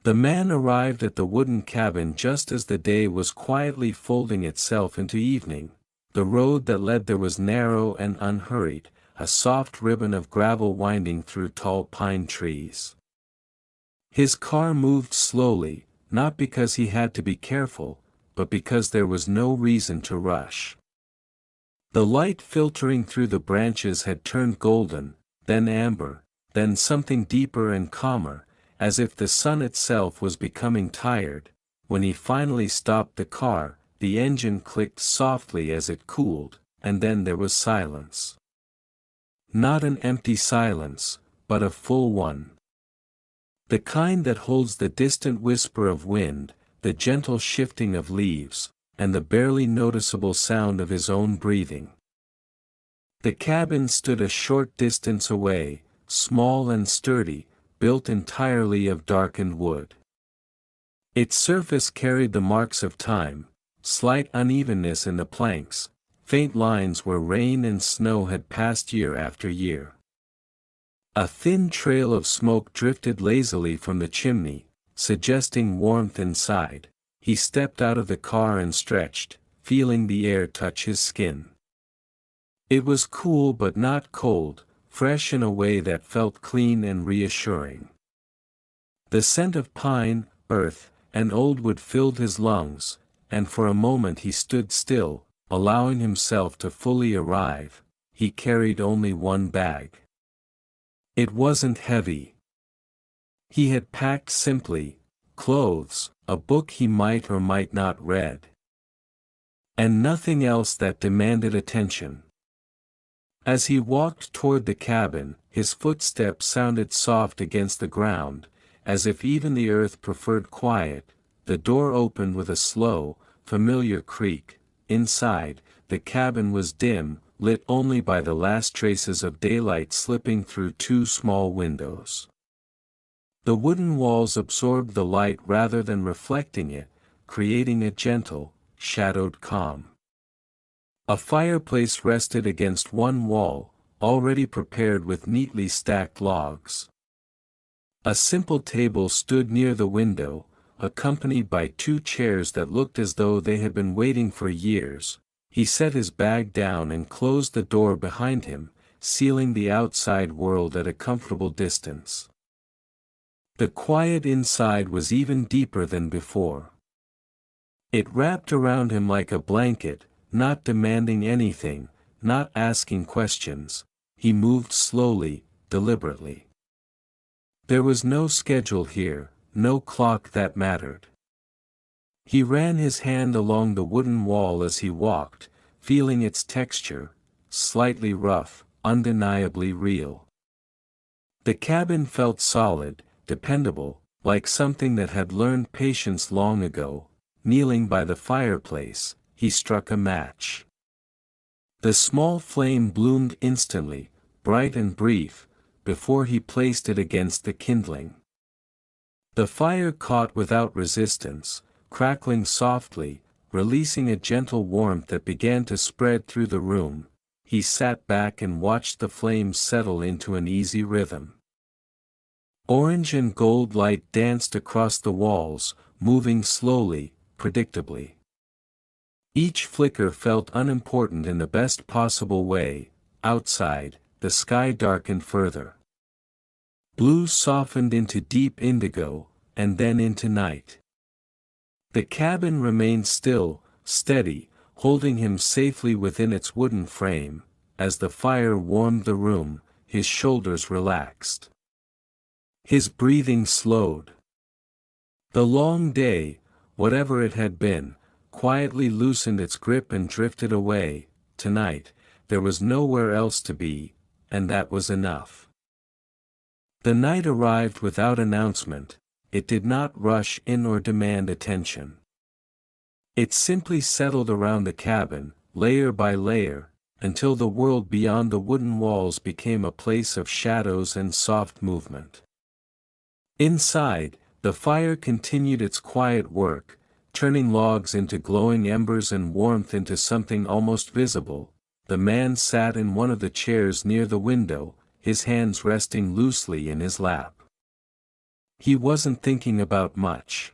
The man arrived at the wooden cabin just as the day was quietly folding itself into evening. The road that led there was narrow and unhurried, a soft ribbon of gravel winding through tall pine trees. His car moved slowly, not because he had to be careful, but because there was no reason to rush. The light filtering through the branches had turned golden, then amber, then something deeper and calmer, as if the sun itself was becoming tired. When he finally stopped the car, the engine clicked softly as it cooled, and then there was silence. Not an empty silence, but a full one. The kind that holds the distant whisper of wind, the gentle shifting of leaves, and the barely noticeable sound of his own breathing. The cabin stood a short distance away, small and sturdy, built entirely of darkened wood. Its surface carried the marks of time, slight unevenness in the planks, faint lines where rain and snow had passed year after year. A thin trail of smoke drifted lazily from the chimney, suggesting warmth inside. He stepped out of the car and stretched, feeling the air touch his skin. It was cool but not cold, fresh in a way that felt clean and reassuring. The scent of pine, earth, and old wood filled his lungs, and for a moment he stood still, allowing himself to fully arrive. He carried only one bag. It wasn't heavy. He had packed simply: clothes, a book he might or might not read, and nothing else that demanded attention. As he walked toward the cabin, his footsteps sounded soft against the ground, as if even the earth preferred quiet. The door opened with a slow, familiar creak. Inside, the cabin was dim, lit only by the last traces of daylight slipping through two small windows. The wooden walls absorbed the light rather than reflecting it, creating a gentle, shadowed calm. A fireplace rested against one wall, already prepared with neatly stacked logs. A simple table stood near the window, accompanied by two chairs that looked as though they had been waiting for years. He set his bag down and closed the door behind him, sealing the outside world at a comfortable distance. The quiet inside was even deeper than before. It wrapped around him like a blanket, not demanding anything, not asking questions. He moved slowly, deliberately. There was no schedule here, no clock that mattered. He ran his hand along the wooden wall as he walked, feeling its texture, slightly rough, undeniably real. The cabin felt solid, dependable, like something that had learned patience long ago. Kneeling by the fireplace, he struck a match. The small flame bloomed instantly, bright and brief, before he placed it against the kindling. The fire caught without resistance, crackling softly, releasing a gentle warmth that began to spread through the room. He sat back and watched the flames settle into an easy rhythm. Orange and gold light danced across the walls, moving slowly, predictably. Each flicker felt unimportant in the best possible way. Outside, the sky darkened further. Blue softened into deep indigo, and then into night. The cabin remained still, steady, holding him safely within its wooden frame. As the fire warmed the room, his shoulders relaxed. His breathing slowed. The long day, whatever it had been, quietly loosened its grip and drifted away. Tonight, there was nowhere else to be, and that was enough. The night arrived without announcement. It did not rush in or demand attention. It simply settled around the cabin, layer by layer, until the world beyond the wooden walls became a place of shadows and soft movement. Inside, the fire continued its quiet work, turning logs into glowing embers and warmth into something almost visible. The man sat in one of the chairs near the window, his hands resting loosely in his lap. He wasn't thinking about much.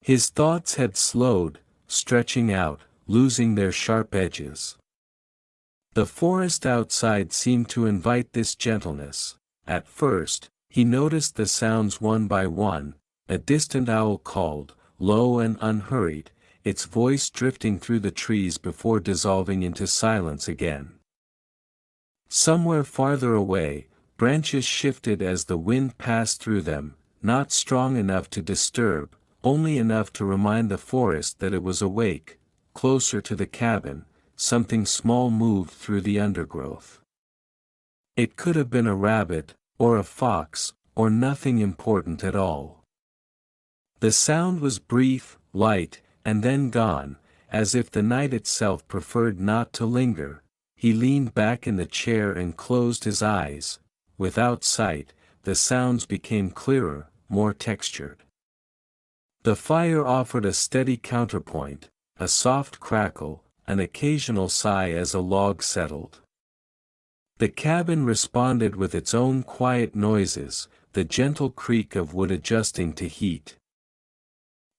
His thoughts had slowed, stretching out, losing their sharp edges. The forest outside seemed to invite this gentleness. At first, he noticed the sounds one by one. A distant owl called, low and unhurried, its voice drifting through the trees before dissolving into silence again. Somewhere farther away, branches shifted as the wind passed through them, not strong enough to disturb, only enough to remind the forest that it was awake. Closer to the cabin, something small moved through the undergrowth. It could have been a rabbit, or a fox, or nothing important at all. The sound was brief, light, and then gone, as if the night itself preferred not to linger. He leaned back in the chair and closed his eyes. Without sight, the sounds became clearer, more textured. The fire offered a steady counterpoint, a soft crackle, an occasional sigh as a log settled. The cabin responded with its own quiet noises, the gentle creak of wood adjusting to heat.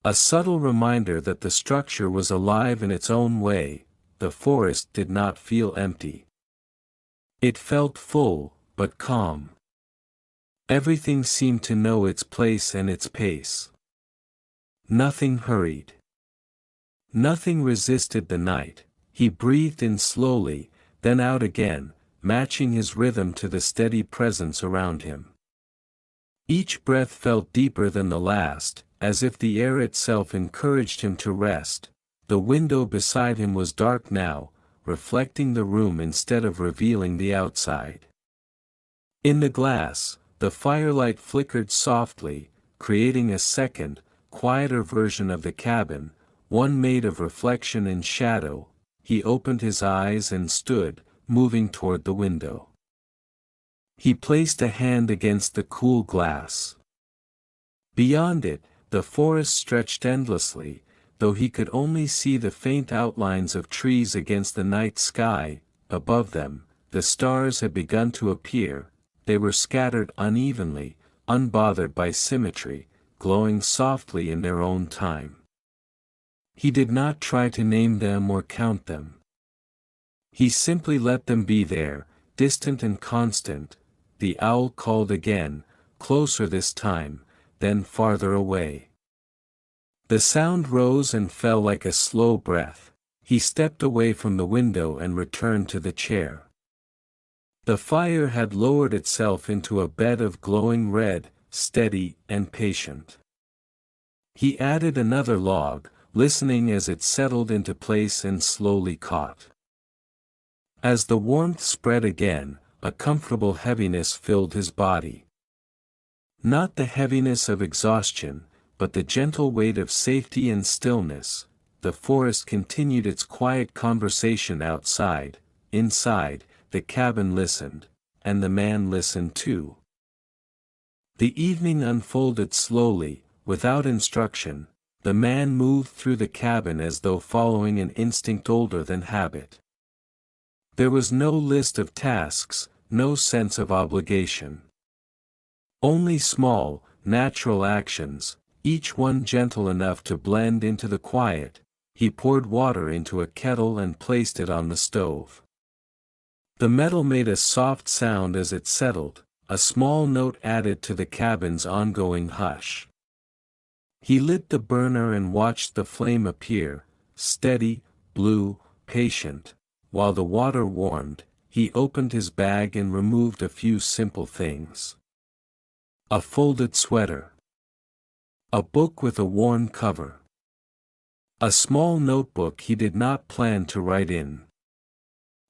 A subtle reminder that the structure was alive in its own way. The forest did not feel empty. It felt full, but calm. Everything seemed to know its place and its pace. Nothing hurried. Nothing resisted the night. He breathed in slowly, then out again, matching his rhythm to the steady presence around him. Each breath felt deeper than the last, as if the air itself encouraged him to rest. The window beside him was dark now, reflecting the room instead of revealing the outside. In the glass, the firelight flickered softly, creating a second, quieter version of the cabin, one made of reflection and shadow. He opened his eyes and stood, moving toward the window. He placed a hand against the cool glass. Beyond it, the forest stretched endlessly, though he could only see the faint outlines of trees against the night sky. Above them, the stars had begun to appear. They were scattered unevenly, unbothered by symmetry, glowing softly in their own time. He did not try to name them or count them. He simply let them be there, distant and constant. The owl called again, closer this time, then farther away. The sound rose and fell like a slow breath. He stepped away from the window and returned to the chair. The fire had lowered itself into a bed of glowing red, steady and patient. He added another log, listening as it settled into place and slowly caught. As the warmth spread again, a comfortable heaviness filled his body. Not the heaviness of exhaustion, but the gentle weight of safety and stillness. The forest continued its quiet conversation outside. Inside, the cabin listened, and the man listened too. The evening unfolded slowly, without instruction. The man moved through the cabin as though following an instinct older than habit. There was no list of tasks, no sense of obligation. Only small, natural actions, each one gentle enough to blend into the quiet. He poured water into a kettle and placed it on the stove. The metal made a soft sound as it settled, a small note added to the cabin's ongoing hush. He lit the burner and watched the flame appear, steady, blue, patient. While the water warmed, he opened his bag and removed a few simple things. A folded sweater. A book with a worn cover. A small notebook he did not plan to write in.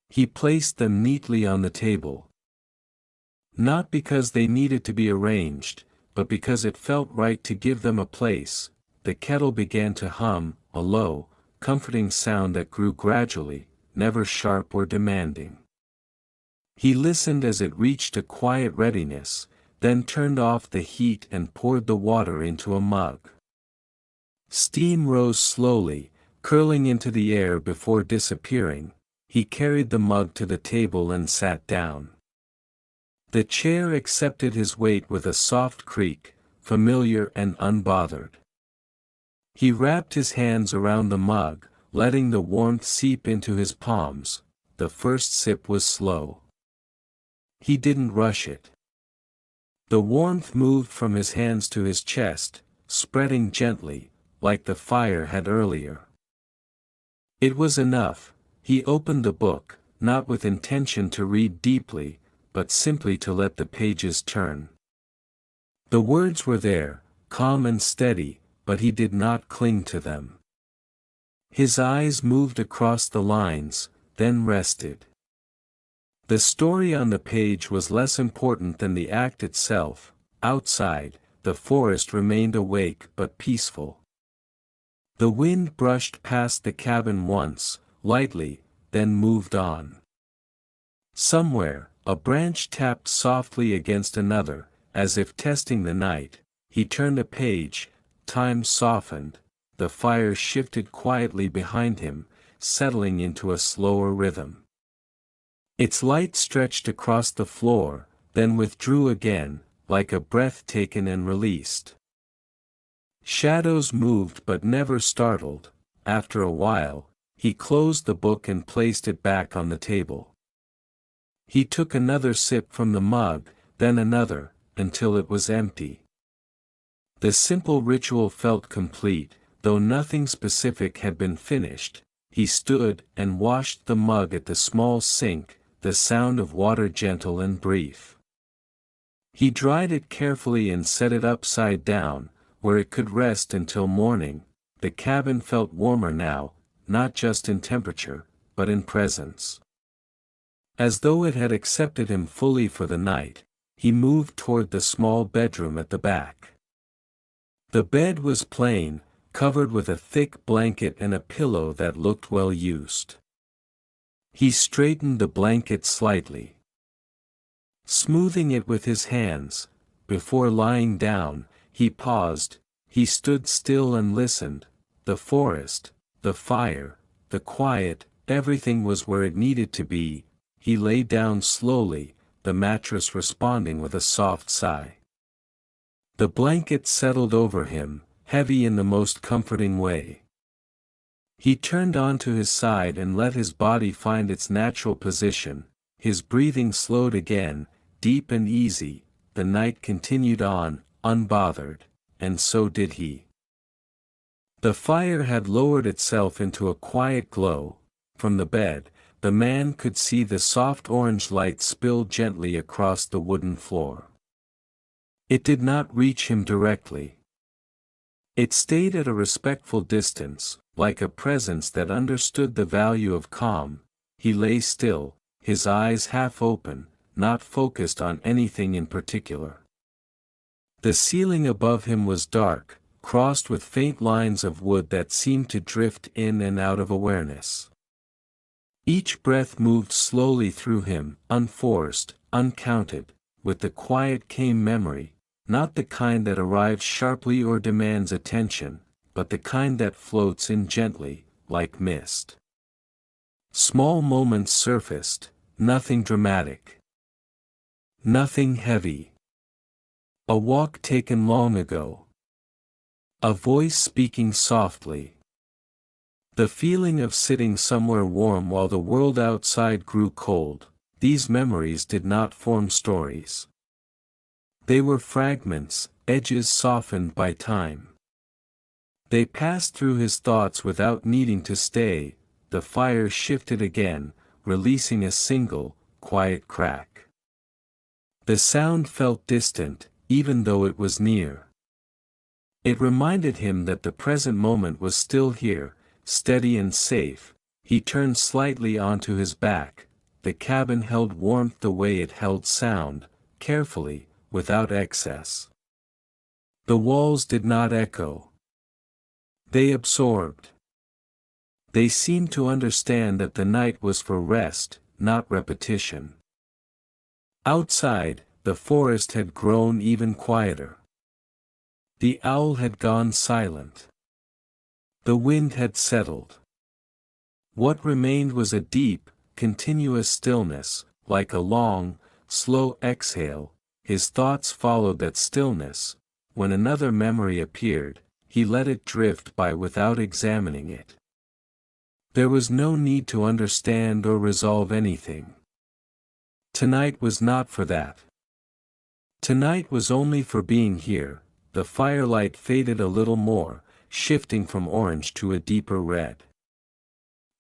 He placed them neatly on the table. Not because they needed to be arranged, but because it felt right to give them a place. The kettle began to hum, a low, comforting sound that grew gradually, never sharp or demanding. He listened as it reached a quiet readiness, then turned off the heat and poured the water into a mug. Steam rose slowly, curling into the air before disappearing. He carried the mug to the table and sat down. The chair accepted his weight with a soft creak, familiar and unbothered. He wrapped his hands around the mug, letting the warmth seep into his palms. The first sip was slow. He didn't rush it. The warmth moved from his hands to his chest, spreading gently, like the fire had earlier. It was enough. He opened the book, not with intention to read deeply, but simply to let the pages turn. The words were there, calm and steady, but he did not cling to them. His eyes moved across the lines, then rested. The story on the page was less important than the act itself. Outside, the forest remained awake but peaceful. The wind brushed past the cabin once, lightly, then moved on. Somewhere, a branch tapped softly against another, as if testing the night. He turned a page, time softened, the fire shifted quietly behind him, settling into a slower rhythm. Its light stretched across the floor, then withdrew again, like a breath taken and released. Shadows moved but never startled. After a while, he closed the book and placed it back on the table. He took another sip from the mug, then another, until it was empty. The simple ritual felt complete, though nothing specific had been finished. He stood and washed the mug at the small sink, the sound of water gentle and brief. He dried it carefully and set it upside down, where it could rest until morning. The cabin felt warmer now, not just in temperature, but in presence. As though it had accepted him fully for the night, he moved toward the small bedroom at the back. The bed was plain, covered with a thick blanket and a pillow that looked well used. He straightened the blanket slightly, smoothing it with his hands. Before lying down, he paused. He stood still and listened. The forest, the fire, the quiet, everything was where it needed to be. He lay down slowly, the mattress responding with a soft sigh. The blanket settled over him, heavy in the most comforting way. He turned onto his side and let his body find its natural position. His breathing slowed again, deep and easy. The night continued on, unbothered, and so did he. The fire had lowered itself into a quiet glow. From the bed, the man could see the soft orange light spill gently across the wooden floor. It did not reach him directly. It stayed at a respectful distance, like a presence that understood the value of calm. He lay still, his eyes half open, not focused on anything in particular. The ceiling above him was dark, crossed with faint lines of wood that seemed to drift in and out of awareness. Each breath moved slowly through him, unforced, uncounted. With the quiet came memory, not the kind that arrives sharply or demands attention, but the kind that floats in gently, like mist. Small moments surfaced, nothing dramatic, nothing heavy. A walk taken long ago. A voice speaking softly. The feeling of sitting somewhere warm while the world outside grew cold. These memories did not form stories. They were fragments, edges softened by time. They passed through his thoughts without needing to stay. The fire shifted again, releasing a single, quiet crack. The sound felt distant, even though it was near. It reminded him that the present moment was still here, steady and safe. He turned slightly onto his back. The cabin held warmth the way it held sound, carefully, without excess. The walls did not echo. They absorbed. They seemed to understand that the night was for rest, not repetition. Outside, the forest had grown even quieter. The owl had gone silent. The wind had settled. What remained was a deep, continuous stillness, like a long, slow exhale. His thoughts followed that stillness, when another memory appeared, he let it drift by without examining it. There was no need to understand or resolve anything. Tonight was not for that. Tonight was only for being here. The firelight faded a little more, shifting from orange to a deeper red.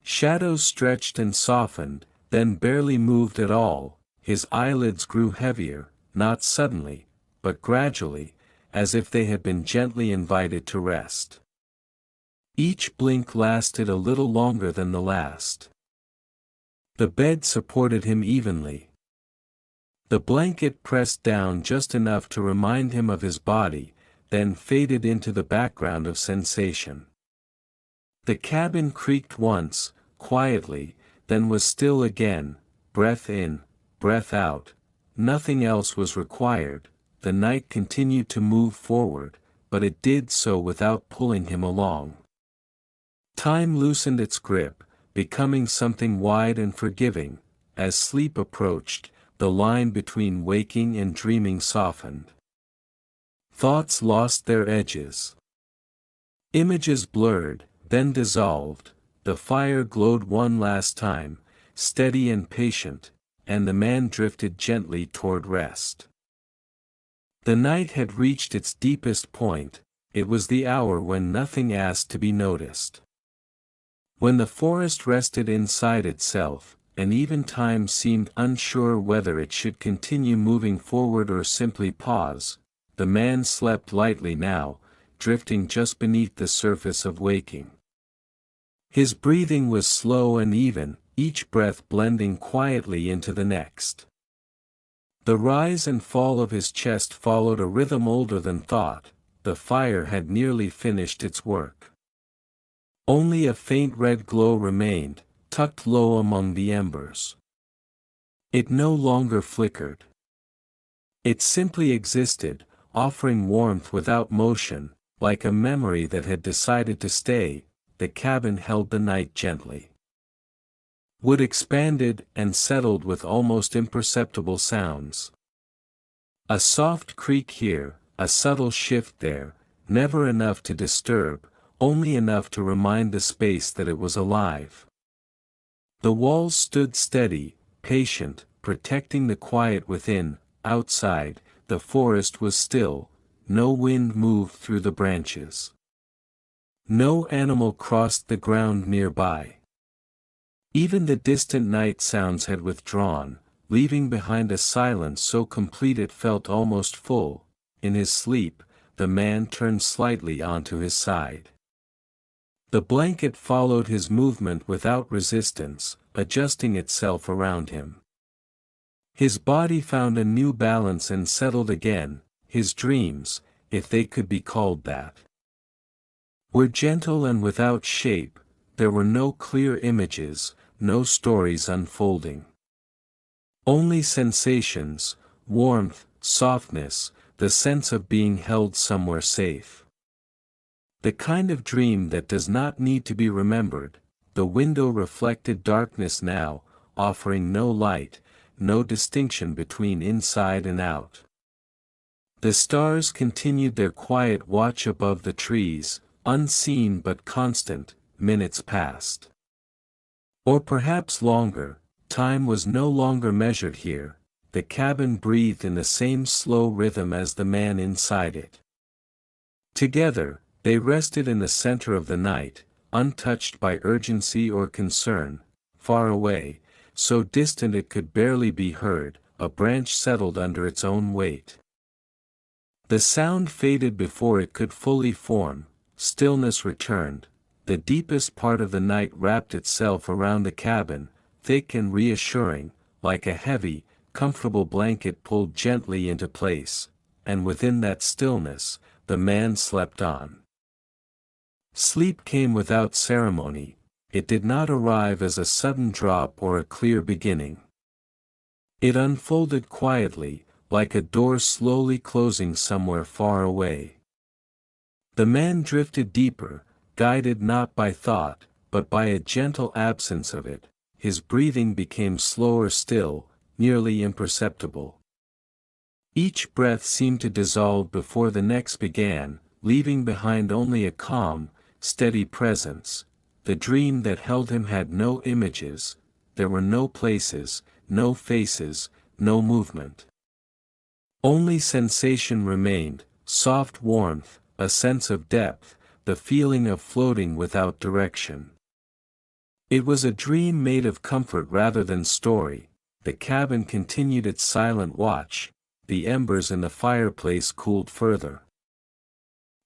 Shadows stretched and softened, then barely moved at all. His eyelids grew heavier, not suddenly, but gradually, as if they had been gently invited to rest. Each blink lasted a little longer than the last. The bed supported him evenly. The blanket pressed down just enough to remind him of his body, then faded into the background of sensation. The cabin creaked once, quietly, then was still again, breath in, breath out. Nothing else was required. The night continued to move forward, but it did so without pulling him along. Time loosened its grip, becoming something wide and forgiving. As sleep approached, the line between waking and dreaming softened. Thoughts lost their edges. Images blurred, then dissolved. The fire glowed one last time, steady and patient, and the man drifted gently toward rest. The night had reached its deepest point. It was the hour when nothing asked to be noticed. When the forest rested inside itself, and even time seemed unsure whether it should continue moving forward or simply pause, the man slept lightly now, drifting just beneath the surface of waking. His breathing was slow and even, each breath blending quietly into the next. The rise and fall of his chest followed a rhythm older than thought. The fire had nearly finished its work. Only a faint red glow remained, tucked low among the embers. It no longer flickered. It simply existed, offering warmth without motion, like a memory that had decided to stay. The cabin held the night gently. Wood expanded and settled with almost imperceptible sounds. A soft creak here, a subtle shift there, never enough to disturb, only enough to remind the space that it was alive. The walls stood steady, patient, protecting the quiet within. Outside, the forest was still. No wind moved through the branches. No animal crossed the ground nearby. Even the distant night sounds had withdrawn, leaving behind a silence so complete it felt almost full. In his sleep, the man turned slightly onto his side. The blanket followed his movement without resistance, adjusting itself around him. His body found a new balance and settled again. His dreams, if they could be called that, were gentle and without shape. There were no clear images, no stories unfolding. Only sensations, warmth, softness, the sense of being held somewhere safe. The kind of dream that does not need to be remembered. The window reflected darkness now, offering no light, no distinction between inside and out. The stars continued their quiet watch above the trees, unseen but constant. Minutes passed. Or perhaps longer. Time was no longer measured here. The cabin breathed in the same slow rhythm as the man inside it. Together, they rested in the center of the night, untouched by urgency or concern. Far away, so distant it could barely be heard, a branch settled under its own weight. The sound faded before it could fully form. Stillness returned. The deepest part of the night wrapped itself around the cabin, thick and reassuring, like a heavy, comfortable blanket pulled gently into place, and within that stillness, the man slept on. Sleep came without ceremony. It did not arrive as a sudden drop or a clear beginning. It unfolded quietly, like a door slowly closing somewhere far away. The man drifted deeper, guided not by thought, but by a gentle absence of it. His breathing became slower still, nearly imperceptible. Each breath seemed to dissolve before the next began, leaving behind only a calm, steady presence. The dream that held him had no images, there were no places, no faces, no movement. Only sensation remained, soft warmth, a sense of depth, the feeling of floating without direction. It was a dream made of comfort rather than story. The cabin continued its silent watch, the embers in the fireplace cooled further,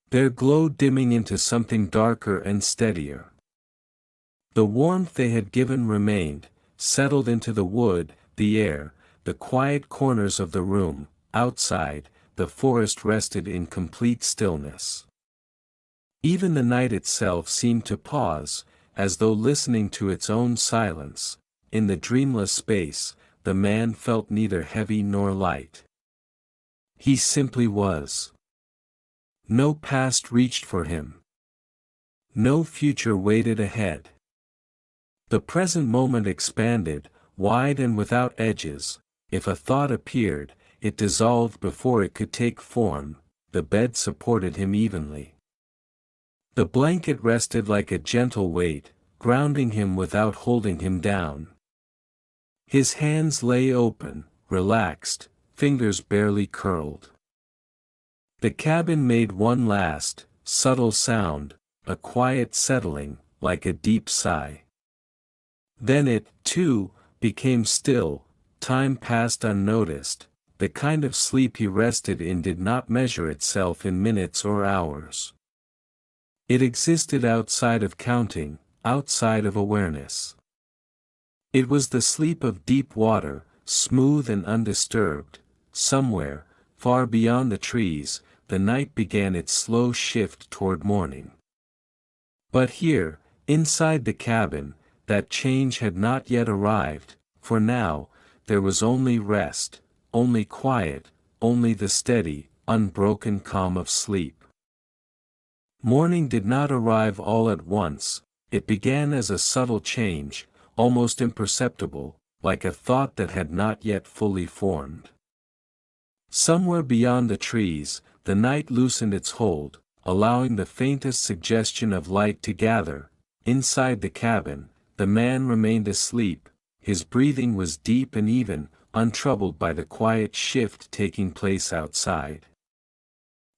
their glow dimming into something darker and steadier. The warmth they had given remained, settled into the wood, the air, the quiet corners of the room. Outside, the forest rested in complete stillness. Even the night itself seemed to pause, as though listening to its own silence. In the dreamless space, the man felt neither heavy nor light. He simply was. No past reached for him. No future waited ahead. The present moment expanded, wide and without edges. If a thought appeared, it dissolved before it could take form. The bed supported him evenly. The blanket rested like a gentle weight, grounding him without holding him down. His hands lay open, relaxed, fingers barely curled. The cabin made one last, subtle sound, a quiet settling, like a deep sigh. Then it, too, became still. Time passed unnoticed. The kind of sleep he rested in did not measure itself in minutes or hours. It existed outside of counting, outside of awareness. It was the sleep of deep water, smooth and undisturbed. Somewhere, far beyond the trees, the night began its slow shift toward morning. But here, inside the cabin, that change had not yet arrived, for now, there was only rest, only quiet, only the steady, unbroken calm of sleep. Morning did not arrive all at once. It began as a subtle change, almost imperceptible, like a thought that had not yet fully formed. Somewhere beyond the trees, the night loosened its hold, allowing the faintest suggestion of light to gather. Inside the cabin, the man remained asleep. His breathing was deep and even, untroubled by the quiet shift taking place outside.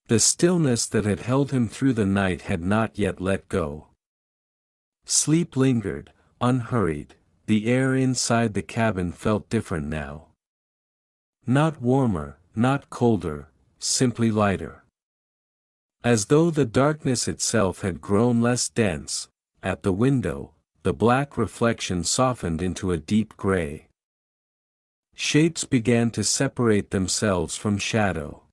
The stillness that had held him through the night had not yet let go. Sleep lingered, unhurried. The air inside the cabin felt different now. Not warmer, not colder, simply lighter. As though the darkness itself had grown less dense. At the window, the black reflection softened into a deep gray. Shapes began to separate themselves from shadow.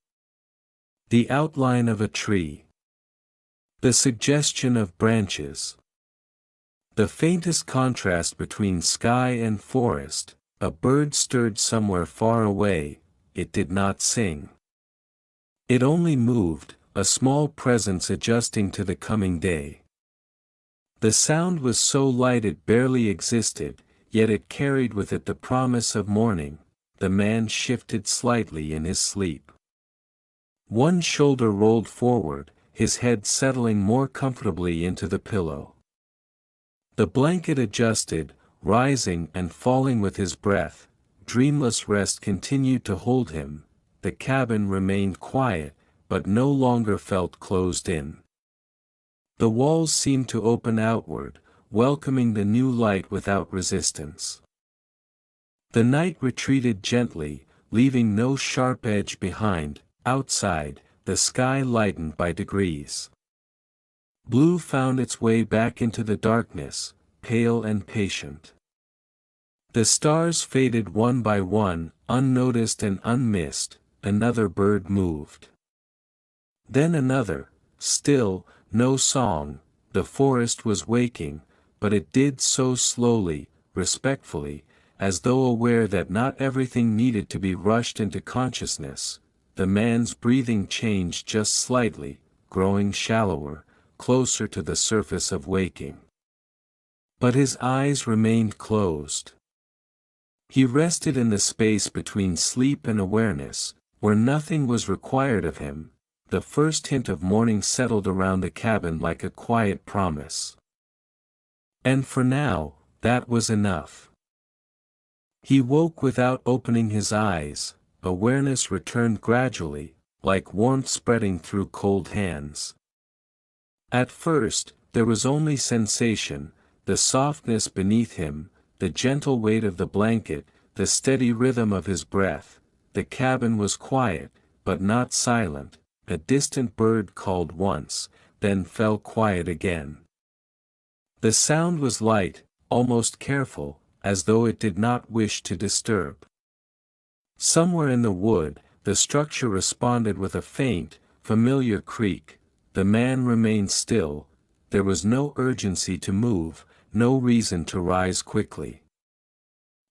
The outline of a tree. The suggestion of branches. The faintest contrast between sky and forest. A bird stirred somewhere far away. It did not sing. It only moved, a small presence adjusting to the coming day. The sound was so light it barely existed, yet it carried with it the promise of morning. The man shifted slightly in his sleep. One shoulder rolled forward, his head settling more comfortably into the pillow. The blanket adjusted, rising and falling with his breath. Dreamless rest continued to hold him. The cabin remained quiet, but no longer felt closed in. The walls seemed to open outward, welcoming the new light without resistance. The night retreated gently, leaving no sharp edge behind. Outside, the sky lightened by degrees. Blue found its way back into the darkness, pale and patient. The stars faded one by one, unnoticed and unmissed. Another bird moved. Then another, still, no song. The forest was waking, but it did so slowly, respectfully, as though aware that not everything needed to be rushed into consciousness. The man's breathing changed just slightly, growing shallower, closer to the surface of waking. But his eyes remained closed. He rested in the space between sleep and awareness, Where nothing was required of him, the first hint of morning settled around the cabin like a quiet promise. And for now, that was enough. He woke without opening his eyes, awareness returned gradually, like warmth spreading through cold hands. At first, there was only sensation, the softness beneath him, the gentle weight of the blanket, the steady rhythm of his breath. The cabin was quiet, but not silent. A distant bird called once, then fell quiet again. The sound was light, almost careful, as though it did not wish to disturb. Somewhere in the wood, the structure responded with a faint, familiar creak. The man remained still. There was no urgency to move, no reason to rise quickly.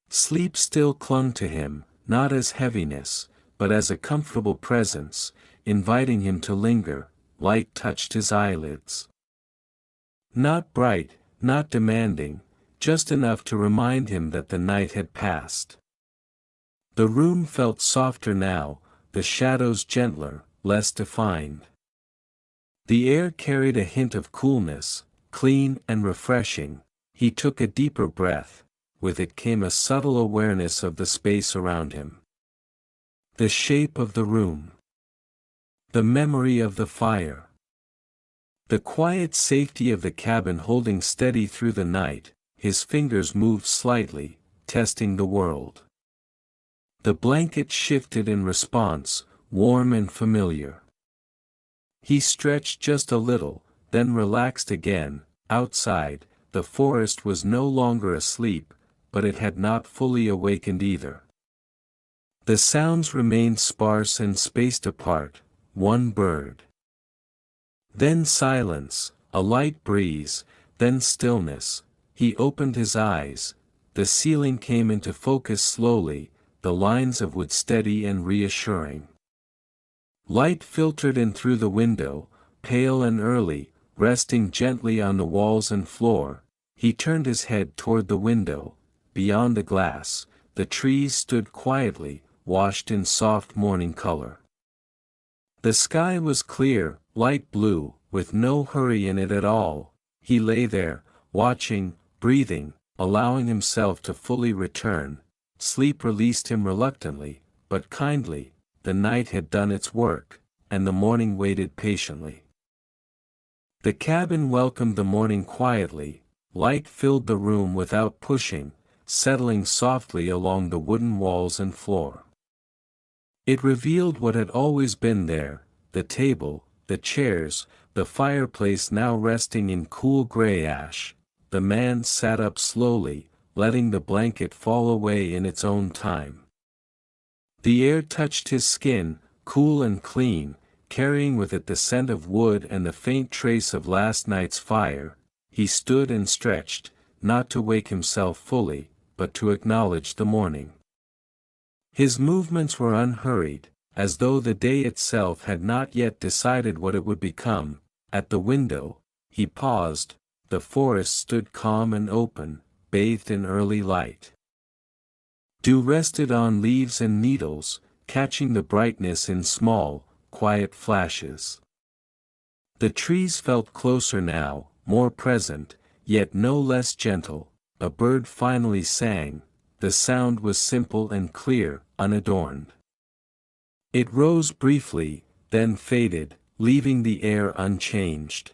Sleep still clung to him, not as heaviness, but as a comfortable presence, inviting him to linger. Light touched his eyelids. Not bright, not demanding, just enough to remind him that the night had passed. The room felt softer now, the shadows gentler, less defined. The air carried a hint of coolness, clean and refreshing. He took a deeper breath. With it came a subtle awareness of the space around him. The shape of the room. The memory of the fire. The quiet safety of the cabin holding steady through the night. His fingers moved slightly, testing the world. The blanket shifted in response, warm and familiar. He stretched just a little, then relaxed again. Outside, the forest was no longer asleep, but it had not fully awakened either. The sounds remained sparse and spaced apart, one bird. Then silence, a light breeze, then stillness. He opened his eyes. The ceiling came into focus slowly, the lines of wood steady and reassuring. Light filtered in through the window, pale and early, resting gently on the walls and floor. He turned his head toward the window. Beyond the glass, the trees stood quietly, washed in soft morning color. The sky was clear, light blue, with no hurry in it at all. He lay there, watching, breathing, allowing himself to fully return. Sleep released him reluctantly, but kindly. The night had done its work, and the morning waited patiently. The cabin welcomed the morning quietly. Light filled the room without pushing, settling softly along the wooden walls and floor. It revealed what had always been there, the table, the chairs, the fireplace now resting in cool gray ash. The man sat up slowly, letting the blanket fall away in its own time. The air touched his skin, cool and clean, carrying with it the scent of wood and the faint trace of last night's fire. He stood and stretched, not to wake himself fully, but to acknowledge the morning. His movements were unhurried, as though the day itself had not yet decided what it would become. At the window, he paused. The forest stood calm and open, bathed in early light. Dew rested on leaves and needles, catching the brightness in small, quiet flashes. The trees felt closer now, more present, yet no less gentle. A bird finally sang. The sound was simple and clear, unadorned. It rose briefly, then faded, leaving the air unchanged.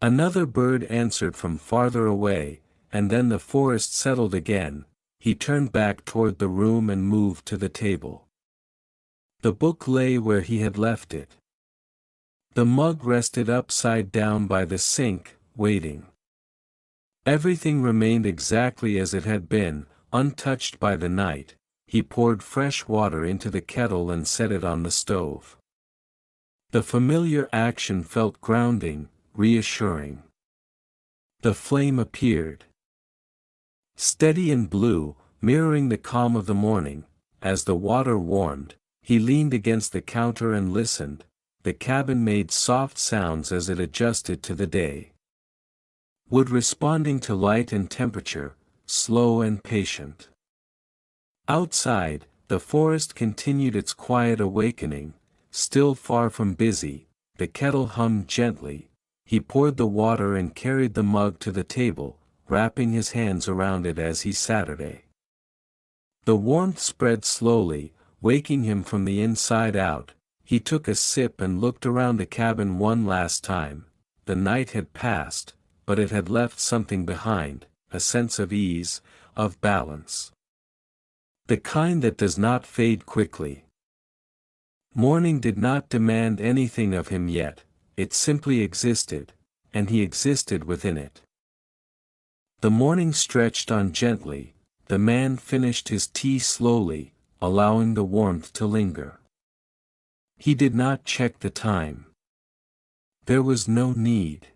Another bird answered from farther away, and then the forest settled again. He turned back toward the room and moved to the table. The book lay where he had left it. The mug rested upside down by the sink, waiting. Everything remained exactly as it had been, untouched by the night. He poured fresh water into the kettle and set it on the stove. The familiar action felt grounding, reassuring. The flame appeared. Steady and blue, mirroring the calm of the morning. As the water warmed, he leaned against the counter and listened. The cabin made soft sounds as it adjusted to the day. Wood responding to light and temperature, slow and patient. Outside, The forest continued its quiet awakening, still far from busy. The kettle hummed gently. He poured the water and carried the mug to the table, wrapping his hands around it as he sat there. The warmth spread slowly, waking him from the inside out. He took a sip and looked around the cabin one last time. The night had passed, but it had left something behind, a sense of ease, of balance. The kind that does not fade quickly. Morning did not demand anything of him yet, it simply existed, and he existed within it. The morning stretched on gently. The man finished his tea slowly, allowing the warmth to linger. He did not check the time. There was no need.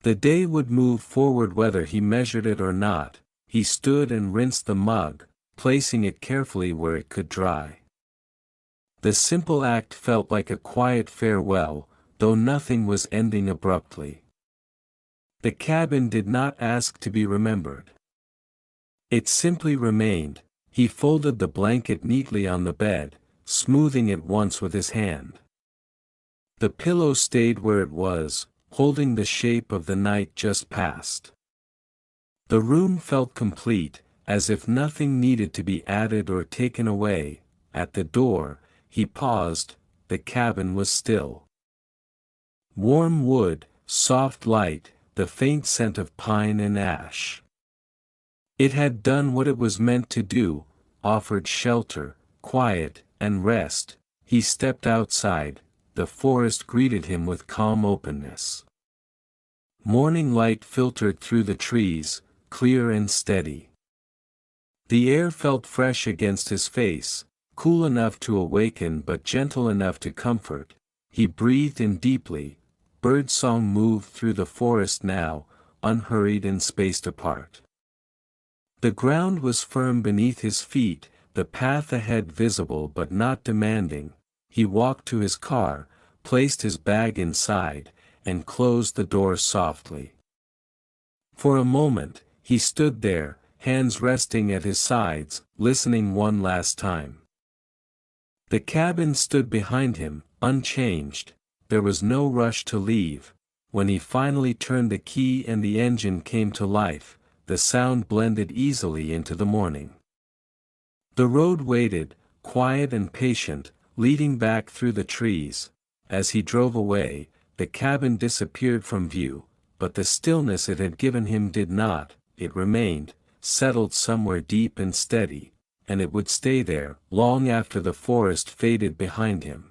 The day would move forward whether he measured it or not. He stood and rinsed the mug, placing it carefully where it could dry. The simple act felt like a quiet farewell, though nothing was ending abruptly. The cabin did not ask to be remembered. It simply remained. He folded the blanket neatly on the bed, smoothing it once with his hand. The pillow stayed where it was, holding the shape of the night just past. The room felt complete, as if nothing needed to be added or taken away. At the door, he paused. The cabin was still. Warm wood, soft light, the faint scent of pine and ash. It had done what it was meant to do, offered shelter, quiet, and rest. He stepped outside. The forest greeted him with calm openness. Morning light filtered through the trees, clear and steady. The air felt fresh against his face, cool enough to awaken but gentle enough to comfort. He breathed in deeply. Birdsong moved through the forest now, unhurried and spaced apart. The ground was firm beneath his feet, the path ahead visible but not demanding. He walked to his car, placed his bag inside, and closed the door softly. For a moment, he stood there, hands resting at his sides, listening one last time. The cabin stood behind him, unchanged. There was no rush to leave. When he finally turned the key and the engine came to life, the sound blended easily into the morning. The road waited, quiet and patient, leading back through the trees. As he drove away, the cabin disappeared from view, but the stillness it had given him did not. It remained, settled somewhere deep and steady, and it would stay there long after the forest faded behind him.